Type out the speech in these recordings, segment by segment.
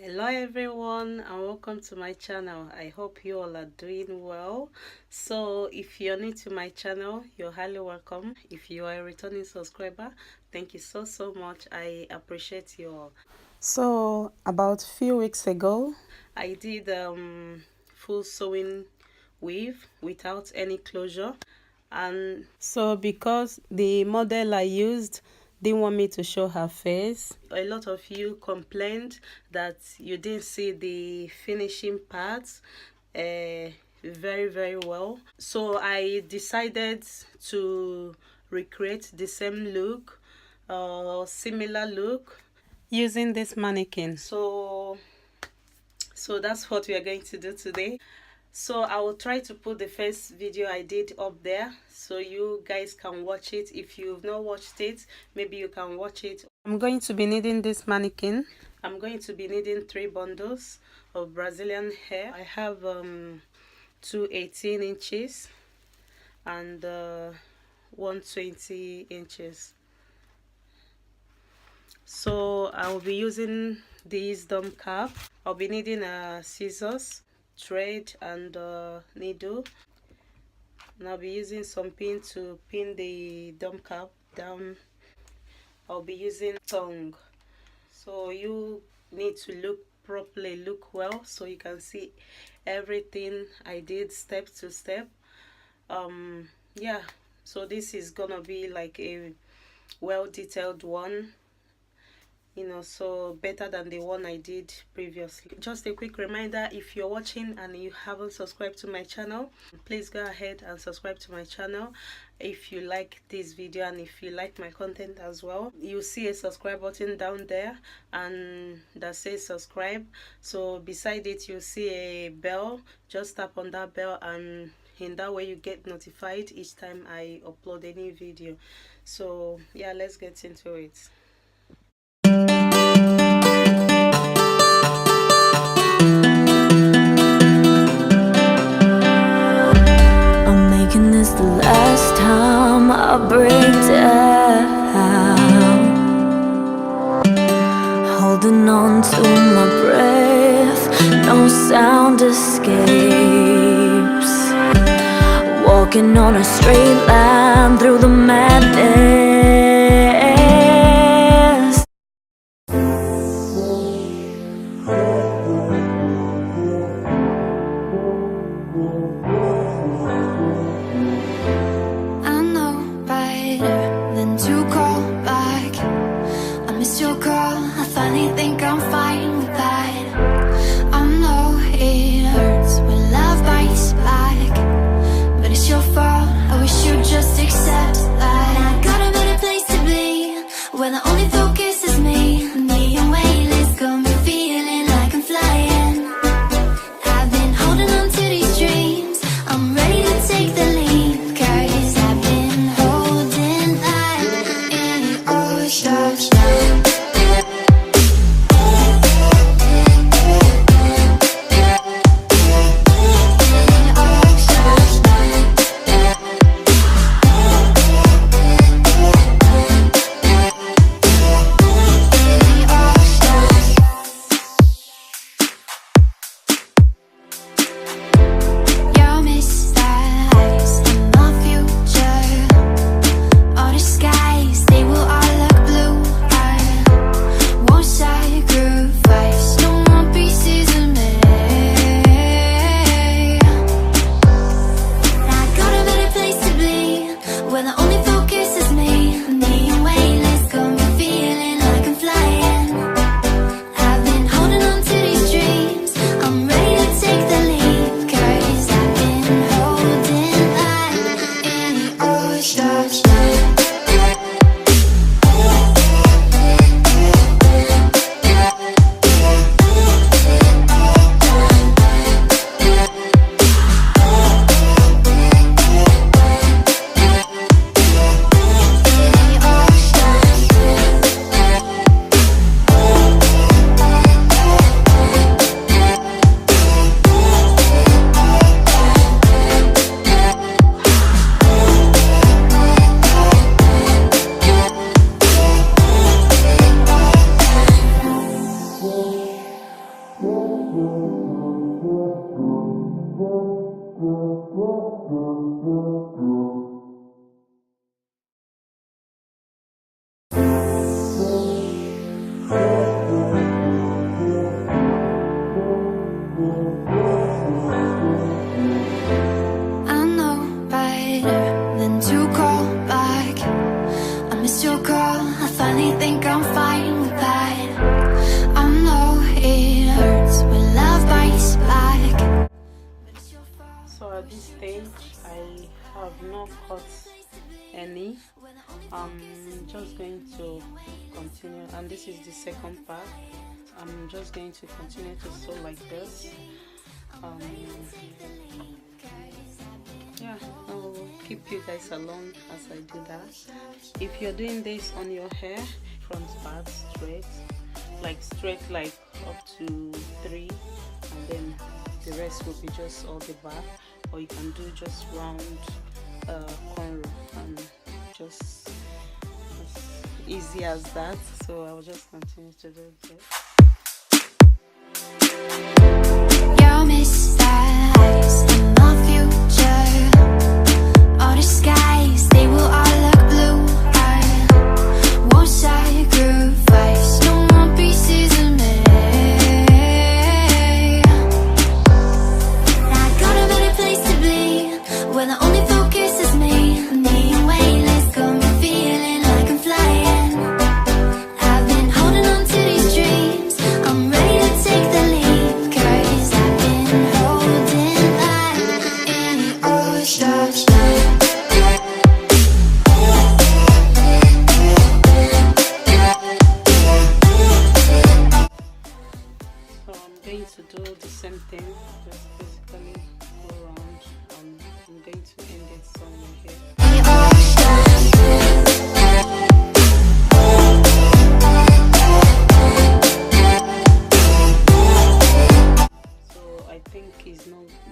Hello everyone and welcome to my channel. I hope you all are doing well. So if you're new to my channel, you're highly welcome. If you are a returning subscriber, thank you so much. I appreciate you all. So about a few weeks ago, I did full sewing weave without any closure, and so because the model I used didn't want me to show her face, a lot of you complained that you didn't see the finishing parts very well. So I decided to recreate the same look, similar look, using this mannequin. So that's what we are going to do today. So I will try to put the first video I did up there so you guys can watch it. If you've not watched it, maybe you can watch it. I'm going to be needing this mannequin. I'm going to be needing 3 bundles of Brazilian hair. I have 2 18 inches and 120 inches. So I will be using this dome cap. I'll be needing scissors, thread and needle, and I'll be using some pin to pin the dome cap down. I'll be using tongue. So you need to look properly, look well, so you can see everything I did step to step. Yeah, so this is gonna be like a well detailed one, you know, so better than the one I did previously. Just a quick reminder, if you're watching and you haven't subscribed to my channel, please go ahead and subscribe to my channel. If you like this video and if you like my content as well, you see a subscribe button down there and that says subscribe. So beside it you see a bell. Just tap on that bell and in that way you get notified each time I upload a new video. So yeah, let's get into it. This the last time I break down, holding on to my breath, no sound escapes, walking on a straight line through the madness. Just accept that I gotta think I have not cut any. I'm just going to continue, and this is the second part. I'm just going to continue to sew like this. Yeah, I'll keep you guys along as I do that. If you're doing this on your hair, front part straight like up to 3, and then the rest will be just all the back, or you can do just round cornrow, and just as easy as that. So I'll just continue to do this. You'll miss that eyes in the future. All the skies, they will all look blue. I won't sacrifice no more pieces of me. I got a better place to be, where the only focus is me. I'm being weightless, got me feeling like I'm flying. I've been holding on to these dreams, I'm ready to take the leap, 'cause I've been holding back in all stuff. So I'm going to do the same thing, just basically go around, and I'm going to end it somewhere here. So I think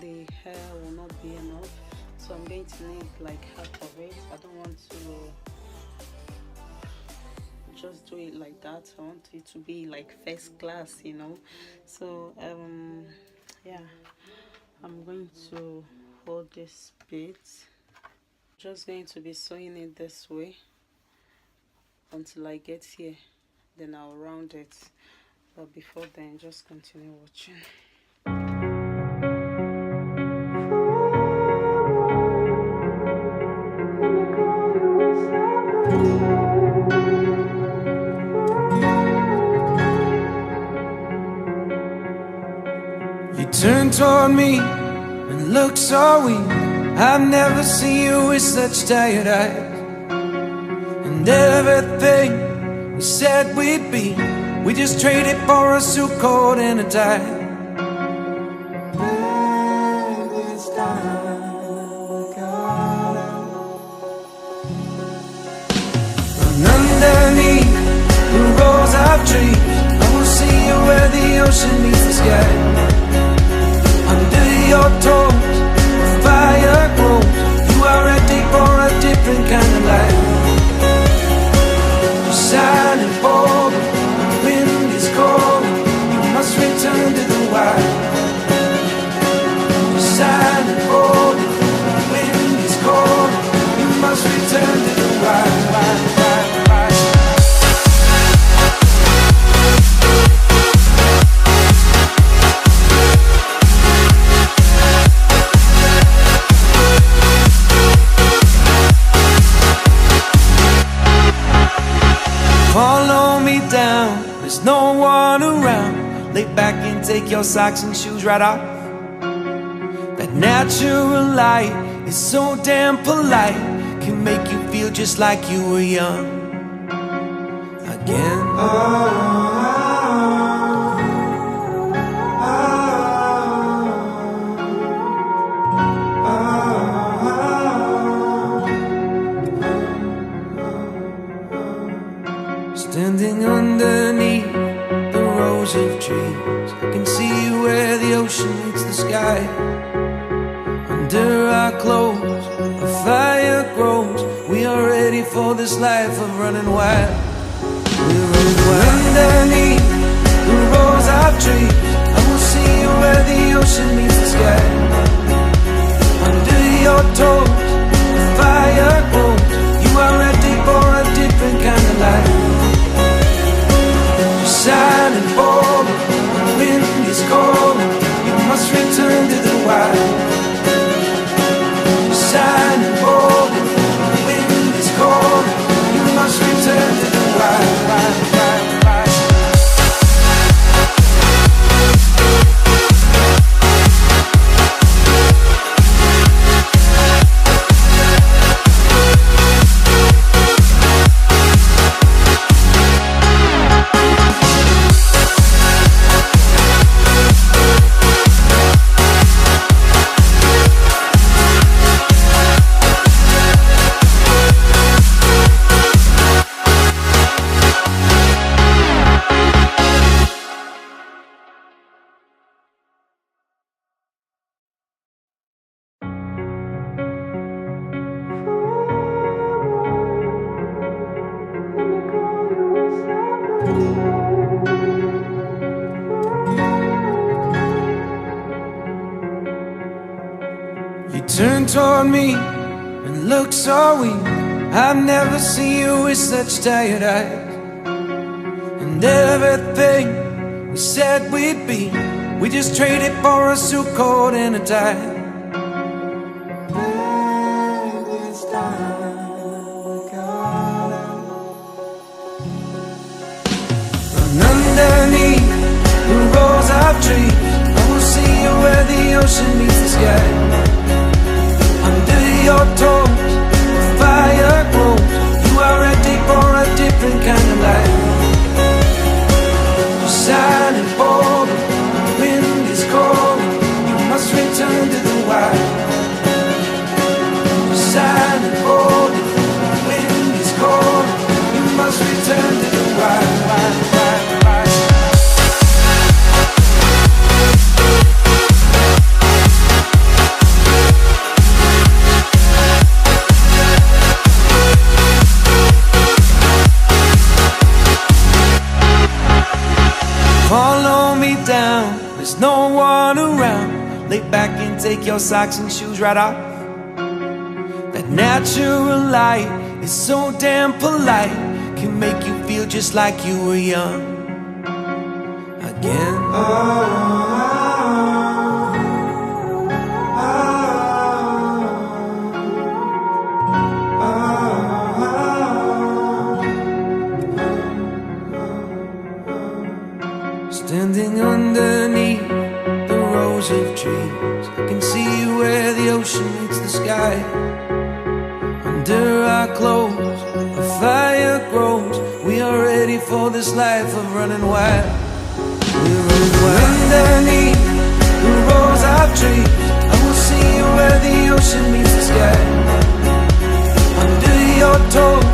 the hair will not be enough, so I'm going to need like half of it. I don't want to just do it like that. I want it to be like first class, you know. So yeah, I'm going to hold this bit, just going to be sewing it this way until I get here, then I'll round it. But before then, just continue watching. You turned toward me and looked so weak. I've never seen you with such tired eyes. And everything we said we'd be, we just traded for a suit coat and a tie. This time we got out. And underneath the rows of trees, I will see you where the ocean meets the sky. Under your toes, the fire grows. You are ready for a different kind of life. You're shining forward, the wind is cold. You must return to the wild. You're shining forward, the wind is cold. You must return to the wild. Follow me down, there's no one around. Lay back and take your socks and shoes right off. That natural light is so damn polite, can make you feel just like you were young again. Standing underneath the rows of trees, I can see where the ocean meets the sky. Under our clothes, a fire grows. We are ready for this life of running wild. We're running wild. Underneath the rows of trees, I will see you where the ocean meets the sky. Under your toes, the fire grows. You are ready for a different kind of life. Shining forward, the wind is cold. You must return to the wild. Shining forward, the wind is cold. You must return to the wild. turn toward me and look so weak. I've never seen you with such tired eyes. And everything we said we'd be, we just traded for a suit coat and a tie. And underneath the rows of trees, I will see you where the ocean meets the sky. Under your toes, the fire grows. You are ready for a different kind of life. You're silent, bold, the wind is cold. You must return to the wild. You're silent, bold, the wind is cold. You must return to the wild. Follow me down, there's no one around. Lay back and take your socks and shoes right off. That natural light is so damn polite, can make you feel just like you were young again. Standing underneath the rows of trees, I can see where the ocean meets the sky. Under our clothes, a fire grows. We are ready for this life of running wild. We're running wild. Underneath the rows of trees, I will see you where the ocean meets the sky. Under your toes,